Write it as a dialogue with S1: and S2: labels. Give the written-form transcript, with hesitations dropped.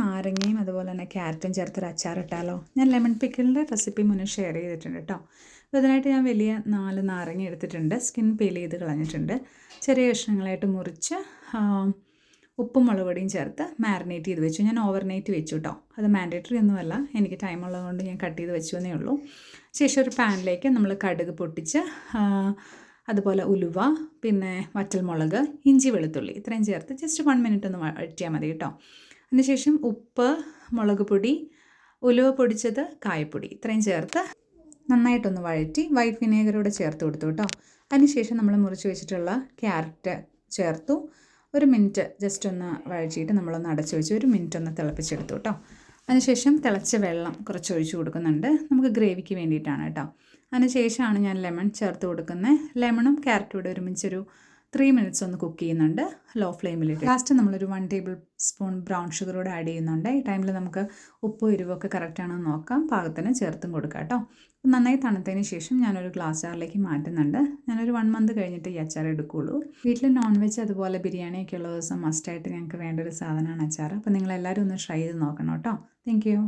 S1: നാരങ്ങയും അതുപോലെ തന്നെ ക്യാരറ്റും ചേർത്തൊരു അച്ചാറിട്ടാലോ? ഞാൻ ലെമൺ പിക്കിളിൻ്റെ റെസിപ്പി മുന്നേ ഷെയർ ചെയ്തിട്ടുണ്ട് കേട്ടോ. അപ്പോൾ ഇതിനായിട്ട് ഞാൻ വലിയ 4 നാരങ്ങ എടുത്തിട്ടുണ്ട്. സ്കിൻ പീൽ ചെയ്ത് കളഞ്ഞിട്ടുണ്ട്. ചെറിയ കഷ്ണങ്ങളായിട്ട് മുറിച്ച് ഉപ്പും മുളക് പൊടിയും ചേർത്ത് മാരിനേറ്റ് ചെയ്ത് വെച്ചു. ഞാൻ ഓവർനൈറ്റ് വെച്ചു കേട്ടോ. അത് മാൻഡേറ്ററി ഒന്നുമല്ല, എനിക്ക് ടൈം ഉള്ളതുകൊണ്ട് ഞാൻ കട്ട് ചെയ്ത് വെച്ചു എന്നേ ഉള്ളൂ. ശേഷം ഒരു പാനിലേക്ക് നമ്മൾ കടുക് പൊട്ടിച്ച് അതുപോലെ ഉലുവ, പിന്നെ വറ്റൽമുളക്, ഇഞ്ചി, വെളുത്തുള്ളി ഇത്രയും ചേർത്ത് ജസ്റ്റ് 1 മിനിറ്റ് ഒന്ന് വഴറ്റിയാൽ മതി കേട്ടോ. അതിനുശേഷം ഉപ്പ്, മുളക് പൊടി, ഉലുവ പൊടിച്ചത്, കായപ്പൊടി ഇത്രയും ചേർത്ത് നന്നായിട്ടൊന്ന് വഴറ്റി വൈറ്റ് വിനേഗറൂടെ ചേർത്ത് കൊടുത്തു കേട്ടോ. അതിനുശേഷം നമ്മൾ മുറിച്ച് വെച്ചിട്ടുള്ള ക്യാരറ്റ് ചേർത്തു. 1 മിനിറ്റ് ജസ്റ്റ് ഒന്ന് വഴറ്റിയിട്ട് നമ്മളൊന്ന് അടച്ചു വെച്ച് 1 മിനിറ്റ് ഒന്ന് തിളപ്പിച്ചെടുത്തു കേട്ടോ. അതിനുശേഷം തിളച്ച വെള്ളം കുറച്ച് ഒഴിച്ച് കൊടുക്കുന്നുണ്ട്. നമുക്ക് ഗ്രേവിക്ക് വേണ്ടിയിട്ടാണ് കേട്ടോ. അതിനുശേഷമാണ് ഞാൻ ലെമൺ ചേർത്ത് കൊടുക്കുന്നത്. ലെമണും ക്യാരറ്റും കൂടെ ഒരുമിച്ചൊരു 3 മിനിറ്റ്സ് ഒന്ന് കുക്ക് ചെയ്യുന്നുണ്ട് ലോ ഫ്ലെയിമിലിട്ട്. ലാസ്റ്റ് നമ്മളൊരു 1 ടേബിൾ സ്പൂൺ ബ്രൗൺ ഷുഗർ കൂടെ ആഡ് ചെയ്യുന്നുണ്ട്. ഈ ടൈമിൽ നമുക്ക് ഉപ്പും എരിവൊക്കെ കറക്റ്റാണോ എന്ന് നോക്കാം. പാകത്തിന് ചേർത്തും കൊടുക്കാം കേട്ടോ. നന്നായി തണുത്തതിന് ശേഷം ഞാനൊരു ഗ്ലാസ് ജാറിലേക്ക് മാറ്റുന്നുണ്ട്. ഞാനൊരു 1 മന്ത് കഴിഞ്ഞിട്ട് ഈ അച്ചാർ എടുക്കുകയുള്ളൂ. വീട്ടിൽ നോൺ വെജ് അതുപോലെ ബിരിയാണിയൊക്കെ ഉള്ള ദിവസം മസ്റ്റായിട്ട് ഞങ്ങൾക്ക് വേണ്ട ഒരു സാധനമാണ് അച്ചാർ. അപ്പോൾ നിങ്ങളെല്ലാവരും ഒന്ന് ട്രൈ ചെയ്ത് നോക്കണം കേട്ടോ. Thank you.